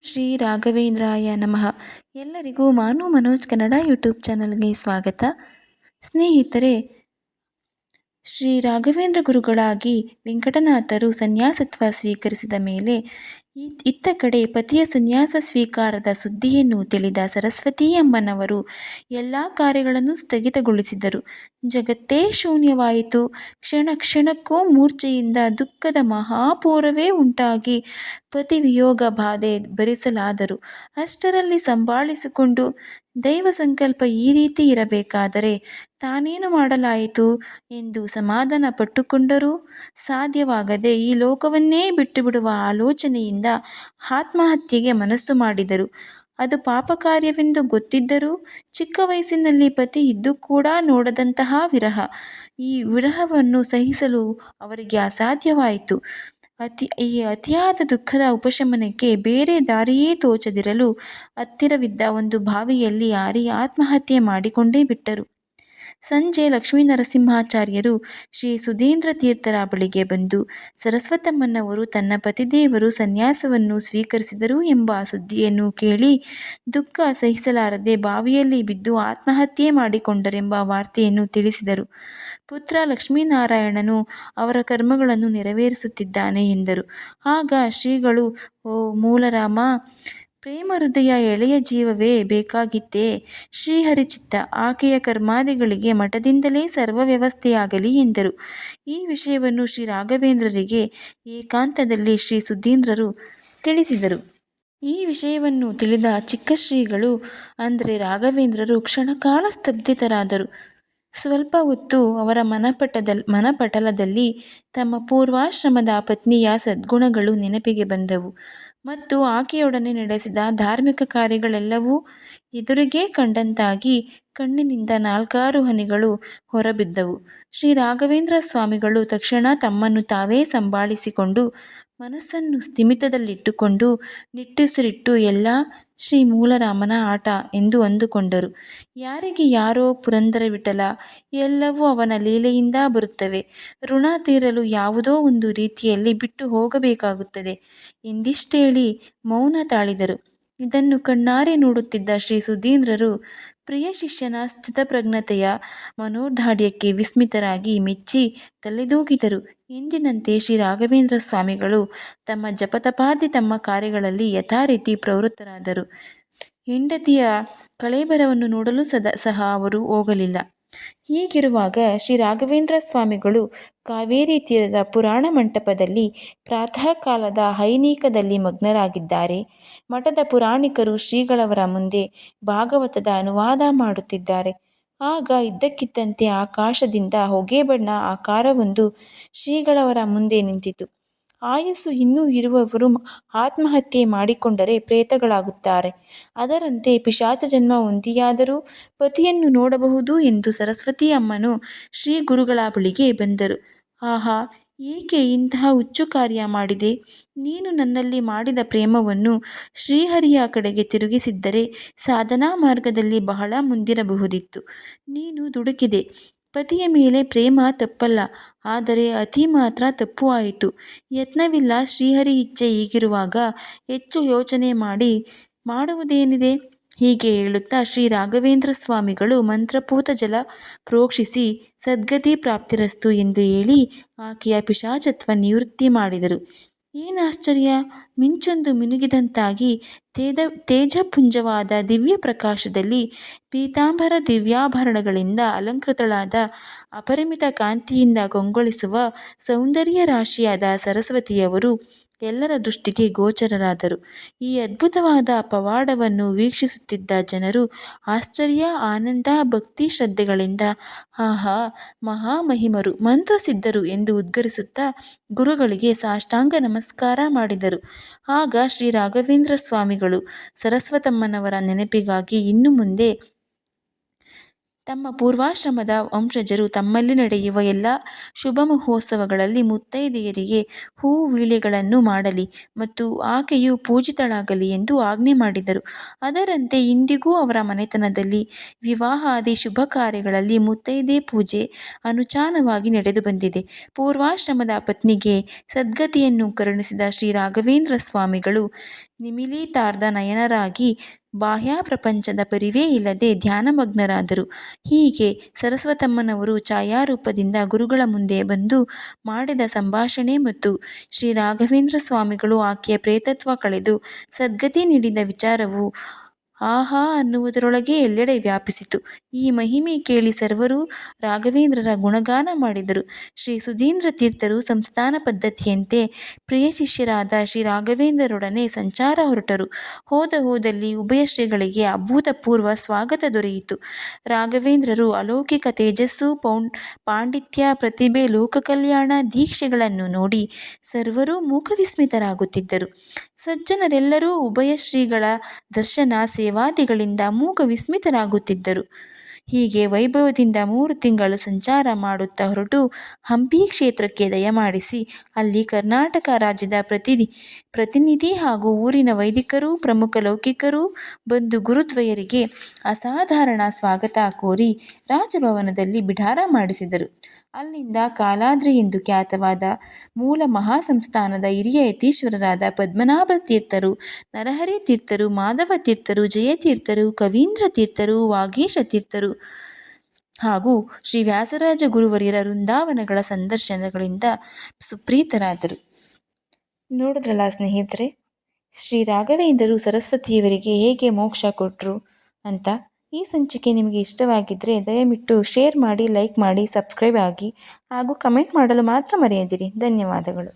ಶ್ರೀ ರಾಘವೇಂದ್ರಾಯ ನಮಃ. ಎಲ್ಲರಿಗೂ ಮಾನು ಮನೋಜ್ ಕನ್ನಡ ಯೂಟ್ಯೂಬ್ ಚಾನಲ್ಗೆ ಸ್ವಾಗತ. ಸ್ನೇಹಿತರೆ, ಶ್ರೀ ರಾಘವೇಂದ್ರ ಗುರುಗಳಾಗಿ ವೆಂಕಟನಾಥರು ಸನ್ಯಾಸತ್ವ ಸ್ವೀಕರಿಸಿದ ಮೇಲೆ ಇತ್ತ ಕಡೆ ಪತಿಯ ಸನ್ಯಾಸ ಸ್ವೀಕಾರದ ಸುದ್ದಿಯನ್ನು ತಿಳಿದ ಸರಸ್ವತೀ ಅಮ್ಮನವರು ಎಲ್ಲ ಕಾರ್ಯಗಳನ್ನು ಸ್ಥಗಿತಗೊಳಿಸಿದರು. ಜಗತ್ತೇ ಶೂನ್ಯವಾಯಿತು. ಕ್ಷಣ ಕ್ಷಣಕ್ಕೂ ಮೂರ್ಛೆಯಿಂದ ದುಃಖದ ಮಹಾಪೂರವೇ ಉಂಟಾಗಿ ಪತಿ ವಿಯೋಗ ಬಾಧೆ ಭರಿಸಲಾದರು. ಅಷ್ಟರಲ್ಲಿ ಸಂಭಾಳಿಸಿಕೊಂಡು ದೈವ ಸಂಕಲ್ಪ ಈ ರೀತಿ ಇರಬೇಕಾದರೆ ತಾನೇನು ಮಾಡಲಾಯಿತು ಎಂದು ಸಮಾಧಾನ ಪಟ್ಟುಕೊಂಡರೂ ಸಾಧ್ಯವಾಗದೆ ಈ ಲೋಕವನ್ನೇ ಬಿಟ್ಟುಬಿಡುವ ಆಲೋಚನೆಯಿಂದ ಆತ್ಮಹತ್ಯೆಗೆ ಮನಸ್ಸು ಮಾಡಿದರು. ಅದು ಪಾಪ ಕಾರ್ಯವೆಂದು ಗೊತ್ತಿದ್ದರೂ ಚಿಕ್ಕ ವಯಸ್ಸಿನಲ್ಲಿ ಪತಿ ಇದ್ದು ಕೂಡ ನೋಡದಂತಹ ವಿರಹ. ಈ ವಿರಹವನ್ನು ಸಹಿಸಲು ಅವರಿಗೆ ಅಸಾಧ್ಯವಾಯಿತು. ಈ ಅತಿಯಾದ ದುಃಖದ ಉಪಶಮನಕ್ಕೆ ಬೇರೆ ದಾರಿಯೇ ತೋಚದಿರಲು ಹತ್ತಿರವಿದ್ದ ಒಂದು ಬಾವಿಯಲ್ಲಿ ಹಾರಿ ಆತ್ಮಹತ್ಯೆ ಮಾಡಿಕೊಂಡೇ ಬಿಟ್ಟರು. ಸಂಜೆ ಲಕ್ಷ್ಮೀನರಸಿಂಹಾಚಾರ್ಯರು ಶ್ರೀ ಸುಧೀಂದ್ರ ತೀರ್ಥರ ಬಳಿಗೆ ಬಂದು ಸರಸ್ವತಮ್ಮನವರು ತನ್ನ ಪತಿದೇವರು ಸನ್ಯಾಸವನ್ನು ಸ್ವೀಕರಿಸಿದರು ಎಂಬ ಸುದ್ದಿಯನ್ನು ಕೇಳಿ ದುಃಖ ಸಹಿಸಲಾರದೆ ಬಾವಿಯಲ್ಲಿ ಬಿದ್ದು ಆತ್ಮಹತ್ಯೆ ಮಾಡಿಕೊಂಡರೆಂಬ ವಾರ್ತೆಯನ್ನು ತಿಳಿಸಿದರು. ಪುತ್ರ ಲಕ್ಷ್ಮೀನಾರಾಯಣನು ಅವರ ಕರ್ಮಗಳನ್ನು ನೆರವೇರಿಸುತ್ತಿದ್ದಾನೆ ಎಂದರು. ಆಗ ಶ್ರೀಗಳು, ಓ ಮೂಲರಾಮ, ಪ್ರೇಮ ಹೃದಯ ಎಳೆಯ ಜೀವವೇ ಬೇಕಾಗಿತ್ತೇ? ಶ್ರೀಹರಿಚಿತ್ತ, ಆಕೆಯ ಕರ್ಮಾದಿಗಳಿಗೆ ಮಠದಿಂದಲೇ ಸರ್ವ ವ್ಯವಸ್ಥೆಯಾಗಲಿ ಎಂದರು. ಈ ವಿಷಯವನ್ನು ಶ್ರೀ ರಾಘವೇಂದ್ರರಿಗೆ ಏಕಾಂತದಲ್ಲಿ ಶ್ರೀ ಸುಧೀಂದ್ರರು ತಿಳಿಸಿದರು. ಈ ವಿಷಯವನ್ನು ತಿಳಿದ ಚಿಕ್ಕ ಶ್ರೀಗಳು ಅಂದರೆ ರಾಘವೇಂದ್ರರು ಕ್ಷಣಕಾಲ ಸ್ತಬ್ಧಿತರಾದರು. ಸ್ವಲ್ಪ ಹೊತ್ತು ಅವರ ಮನಪಟಲದಲ್ಲಿ ತಮ್ಮ ಪೂರ್ವಾಶ್ರಮದ ಪತ್ನಿಯ ಸದ್ಗುಣಗಳು ನೆನಪಿಗೆ ಬಂದವು ಮತ್ತು ಆಕೆಯೊಡನೆ ನಡೆಸಿದ ಧಾರ್ಮಿಕ ಕಾರ್ಯಗಳೆಲ್ಲವೂ ಎದುರಿಗೆ ಕಂಡಂತಾಗಿ ಕಣ್ಣಿನಿಂದ ನಾಲ್ಕಾರು ಹನಿಗಳು ಹೊರಬಿದ್ದವು. ಶ್ರೀ ರಾಘವೇಂದ್ರ ಸ್ವಾಮಿಗಳು ತಕ್ಷಣ ತಮ್ಮನ್ನು ತಾವೇ ಸಂಭಾಳಿಸಿಕೊಂಡು ಮನಸ್ಸನ್ನು ಸ್ಥಿಮಿತದಲ್ಲಿಟ್ಟುಕೊಂಡು ನಿಟ್ಟುಸಿರಿಟ್ಟು ಎಲ್ಲ ಶ್ರೀ ಮೂಲರಾಮನ ಆಟ ಎಂದು ಅಂದುಕೊಂಡರು. ಯಾರಿಗೆ ಯಾರೋ ಪುರಂದರ ವಿಠಲ, ಎಲ್ಲವೂ ಅವನ ಲೀಲೆಯಿಂದ ಬರುತ್ತವೆ. ಋಣ ತೀರಲು ಯಾವುದೋ ಒಂದು ರೀತಿಯಲ್ಲಿ ಬಿಟ್ಟು ಹೋಗಬೇಕಾಗುತ್ತದೆ ಎಂದಿಷ್ಟೇಳಿ ಮೌನ ತಾಳಿದರು. ಇದನ್ನು ಕಣ್ಣಾರೆ ನೋಡುತ್ತಿದ್ದ ಶ್ರೀ ಸುಧೀಂದ್ರರು ಪ್ರಿಯ ಶಿಷ್ಯನ ಸ್ಥಿತಪ್ರಜ್ಞತೆಯ ಮನೋದಾಢ್ಯಕ್ಕೆ ವಿಸ್ಮಿತರಾಗಿ ಮೆಚ್ಚಿ ತಲೆದೂಗಿದರು. ಎಂದಿನಂತೆ ಶ್ರೀ ರಾಘವೇಂದ್ರ ಸ್ವಾಮಿಗಳು ತಮ್ಮ ಜಪತಪಾದಿ ತಮ್ಮ ಕಾರ್ಯಗಳಲ್ಲಿ ಯಥಾರೀತಿ ಪ್ರವೃತ್ತರಾದರು. ಹೆಂಡತಿಯ ಕಳೇಬರವನ್ನು ನೋಡಲು ಸಹ ಅವರು ಹೋಗಲಿಲ್ಲ. ಹೀಗಿರುವಾಗ ಶ್ರೀ ರಾಘವೇಂದ್ರ ಸ್ವಾಮಿಗಳು ಕಾವೇರಿ ತೀರದ ಪುರಾಣ ಮಂಟಪದಲ್ಲಿ ಪ್ರಾತಃ ಕಾಲದ ಐನೀಕದಲ್ಲಿ ಮಗ್ನರಾಗಿದ್ದಾರೆ. ಮಠದ ಪುರಾಣಿಕರು ಶ್ರೀಗಳವರ ಮುಂದೆ ಭಾಗವತದ ಅನುವಾದ ಮಾಡುತ್ತಿದ್ದಾರೆ. ಆಗ ಇದ್ದಕ್ಕಿದ್ದಂತೆ ಆಕಾಶದಿಂದ ಹೊಗೆಬಣ್ಣ ಆಕಾರವೊಂದು ಶ್ರೀಗಳವರ ಮುಂದೆ ನಿಂತಿತು. ಆಯಸ್ಸು ಇನ್ನೂ ಇರುವವರು ಆತ್ಮಹತ್ಯೆ ಮಾಡಿಕೊಂಡರೆ ಪ್ರೇತಗಳಾಗುತ್ತಾರೆ. ಅದರಂತೆ ಪಿಶಾಚ ಜನ್ಮ ಹೊಂದಿಯಾದರೂ ಪತಿಯನ್ನು ನೋಡಬಹುದು ಎಂದು ಸರಸ್ವತಿ ಅಮ್ಮನು ಶ್ರೀ ಗುರುಗಳ ಬಳಿಗೆ ಬಂದರು. ಆಹಾ, ಏಕೆ ಇಂತಹ ಹುಚ್ಚು ಕಾರ್ಯ ಮಾಡಿದೆ? ನೀನು ನನ್ನಲ್ಲಿ ಮಾಡಿದ ಪ್ರೇಮವನ್ನು ಶ್ರೀಹರಿಯ ಕಡೆಗೆ ತಿರುಗಿಸಿದ್ದರೆ ಸಾಧನಾ ಮಾರ್ಗದಲ್ಲಿ ಬಹಳ ಮುಂದಿರಬಹುದಿತ್ತು. ನೀನು ದುಡುಕಿದೆ. ಪತಿಯ ಮೇಲೆ ಪ್ರೇಮ ತಪ್ಪಲ್ಲ, ಆದರೆ ಅತಿ ಮಾತ್ರ ತಪ್ಪು ಆಯಿತು. ಯತ್ನವಿಲ್ಲ. ಶ್ರೀಹರಿ ಇಚ್ಛೆ ಹೀಗಿರುವಾಗ ಹೆಚ್ಚು ಯೋಚನೆ ಮಾಡುವುದೇನಿದೆ? ಹೀಗೆ ಹೇಳುತ್ತಾ ಶ್ರೀ ರಾಘವೇಂದ್ರ ಸ್ವಾಮಿಗಳು ಮಂತ್ರಪೂತ ಜಲ ಪ್ರೋಕ್ಷಿಸಿ ಸದ್ಗತಿ ಪ್ರಾಪ್ತಿರಸ್ತು ಎಂದು ಹೇಳಿ ಆಕೆಯ ಪಿಶಾಚತ್ವ ನಿವೃತ್ತಿ ಮಾಡಿದರು. ಏನಾಶ್ಚರ್ಯ! ಮಿಂಚೊಂದು ಮಿನುಗಿದಂತಾಗಿ ತೇಜಪುಂಜವಾದ ದಿವ್ಯ ಪ್ರಕಾಶದಲ್ಲಿ ಪೀತಾಂಬರ ದಿವ್ಯಾಭರಣಗಳಿಂದ ಅಲಂಕೃತಳಾದ ಅಪರಿಮಿತ ಕಾಂತಿಯಿಂದ ಕಂಗೊಳಿಸುವ ಸೌಂದರ್ಯ ರಾಶಿಯಾದ ಸರಸ್ವತಿಯವರು ಎಲ್ಲರ ದೃಷ್ಟಿಗೆ ಗೋಚರರಾದರು. ಈ ಅದ್ಭುತವಾದ ಪವಾಡವನ್ನು ವೀಕ್ಷಿಸುತ್ತಿದ್ದ ಜನರು ಆಶ್ಚರ್ಯ, ಆನಂದ, ಭಕ್ತಿ ಶ್ರದ್ಧೆಗಳಿಂದ ಆಹಾ, ಮಹಾಮಹಿಮರು, ಮಂತ್ರಸಿದ್ಧರು ಎಂದು ಉದ್ಗರಿಸುತ್ತಾ ಗುರುಗಳಿಗೆ ಸಾಷ್ಟಾಂಗ ನಮಸ್ಕಾರ ಮಾಡಿದರು. ಆಗ ಶ್ರೀ ರಾಘವೇಂದ್ರ ಸ್ವಾಮಿಗಳು ಸರಸ್ವತಮ್ಮನವರ ನೆನಪಿಗಾಗಿ ಇನ್ನು ಮುಂದೆ ತಮ್ಮ ಪೂರ್ವಾಶ್ರಮದ ವಂಶಜರು ತಮ್ಮಲ್ಲಿ ನಡೆಯುವ ಎಲ್ಲ ಶುಭ ಮಹೋತ್ಸವಗಳಲ್ಲಿ ಮುತ್ತೈದೆಯರಿಗೆ ಹೂವೀಳೆಗಳನ್ನು ಮಾಡಲಿ ಮತ್ತು ಆಕೆಯು ಪೂಜಿತಳಾಗಲಿ ಎಂದು ಆಜ್ಞೆ ಮಾಡಿದರು. ಅದರಂತೆ ಇಂದಿಗೂ ಅವರ ಮನೆತನದಲ್ಲಿ ವಿವಾಹಾದಿ ಶುಭ ಕಾರ್ಯಗಳಲ್ಲಿ ಮುತ್ತೈದೆ ಪೂಜೆ ಅನುಚಾನವಾಗಿ ನಡೆದು ಬಂದಿದೆ. ಪೂರ್ವಾಶ್ರಮದ ಪತ್ನಿಗೆ ಸದ್ಗತಿಯನ್ನು ಕರುಣಿಸಿದ ಶ್ರೀ ರಾಘವೇಂದ್ರ ಸ್ವಾಮಿಗಳು ನಿಮಿಲಿತಾರ್ಧ ನಯನರಾಗಿ ಬಾಹ್ಯ ಪ್ರಪಂಚದ ಪರಿವೇ ಇಲ್ಲದೆ ಧ್ಯಾನಮಗ್ನರಾದರು. ಹೀಗೆ ಸರಸ್ವತಮ್ಮನವರು ಛಾಯಾರೂಪದಿಂದ ಗುರುಗಳ ಮುಂದೆ ಬಂದು ಮಾಡಿದ ಸಂಭಾಷಣೆ ಮತ್ತು ಶ್ರೀ ರಾಘವೇಂದ್ರ ಸ್ವಾಮಿಗಳು ಆಕೆಯ ಪ್ರೇತತ್ವ ಕಳೆದು ಸದ್ಗತಿ ನೀಡಿದ ವಿಚಾರವು ಆಹಾ ಅನ್ನುವುದರೊಳಗೆ ಎಲ್ಲೆಡೆ ವ್ಯಾಪಿಸಿತು. ಈ ಮಹಿಮೆ ಕೇಳಿ ಸರ್ವರೂ ರಾಘವೇಂದ್ರರ ಗುಣಗಾನ ಮಾಡಿದರು. ಶ್ರೀ ಸುಧೀಂದ್ರ ತೀರ್ಥರು ಸಂಸ್ಥಾನ ಪದ್ಧತಿಯಂತೆ ಪ್ರಿಯ ಶಿಷ್ಯರಾದ ಶ್ರೀ ರಾಘವೇಂದ್ರರೊಡನೆ ಸಂಚಾರ ಹೊರಟರು. ಹೋದಲ್ಲಿ ಉಭಯ ಶ್ರೀಗಳಿಗೆ ಅಭೂತಪೂರ್ವ ಸ್ವಾಗತ ದೊರೆಯಿತು. ರಾಘವೇಂದ್ರರು ಅಲೌಕಿಕ ತೇಜಸ್ಸು, ಪಾಂಡಿತ್ಯ, ಪ್ರತಿಭೆ, ಲೋಕಕಲ್ಯಾಣ, ದೀಕ್ಷೆಗಳನ್ನು ನೋಡಿ ಸರ್ವರೂ ಮೂಕವಿಸ್ಮಿತರಾಗುತ್ತಿದ್ದರು. ಸಜ್ಜನರೆಲ್ಲರೂ ಉಭಯ ಶ್ರೀಗಳ ದರ್ಶನ ಸೇವಾದಿಗಳಿಂದ ಮೂಕ ವಿಸ್ಮಿತರಾಗುತ್ತಿದ್ದರು. ಹೀಗೆ ವೈಭವದಿಂದ 3 ತಿಂಗಳು ಸಂಚಾರ ಮಾಡುತ್ತಾ ಹೊರಟು ಹಂಪಿ ಕ್ಷೇತ್ರಕ್ಕೆ ದಯಮಾಡಿಸಿ ಅಲ್ಲಿ ಕರ್ನಾಟಕ ರಾಜ್ಯದ ಪ್ರತಿನಿಧಿ ಹಾಗೂ ಊರಿನ ವೈದಿಕರು, ಪ್ರಮುಖ ಲೌಕಿಕರು ಬಂದು ಗುರುದ್ವಯರಿಗೆ ಅಸಾಧಾರಣ ಸ್ವಾಗತ ಕೋರಿ ರಾಜಭವನದಲ್ಲಿ ಬಿಡಾರ ಮಾಡಿಸಿದರು. ಅಲ್ಲಿಂದ ಕಾಲಾದ್ರಿ ಎಂದು ಖ್ಯಾತವಾದ ಮೂಲ ಮಹಾಸಂಸ್ಥಾನದ ಹಿರಿಯ ಯತೀಶ್ವರರಾದ ಪದ್ಮನಾಭ ತೀರ್ಥರು, ನರಹರಿ ತೀರ್ಥರು, ಮಾಧವ ತೀರ್ಥರು, ಜಯತೀರ್ಥರು, ಕವೀಂದ್ರ ತೀರ್ಥರು, ವಾಗೀಶ ತೀರ್ಥರು ಹಾಗೂ ಶ್ರೀ ವ್ಯಾಸರಾಜ ಗುರುವರ್ಯರ ವೃಂದಾವನಗಳ ಸಂದರ್ಶನಗಳಿಂದ ಸುಪ್ರೀತರಾದರು. ನೋಡಿದ್ರಲ್ಲ ಸ್ನೇಹಿತರೆ, ಶ್ರೀ ರಾಘವೇಂದ್ರರು ಸರಸ್ವತಿಯವರಿಗೆ ಹೇಗೆ ಮೋಕ್ಷ ಕೊಟ್ಟರು ಅಂತ. ಈ ಸಂಚಿಕೆ ನಿಮಗೆ ಇಷ್ಟವಾಗಿದ್ದರೆ ದಯವಿಟ್ಟು ಶೇರ್ ಮಾಡಿ, ಲೈಕ್ ಮಾಡಿ, ಸಬ್ಸ್ಕ್ರೈಬ್ ಆಗಿ ಹಾಗೂ ಕಮೆಂಟ್ ಮಾಡಲು ಮಾತ್ರ ಮರೆಯದಿರಿ. ಧನ್ಯವಾದಗಳು.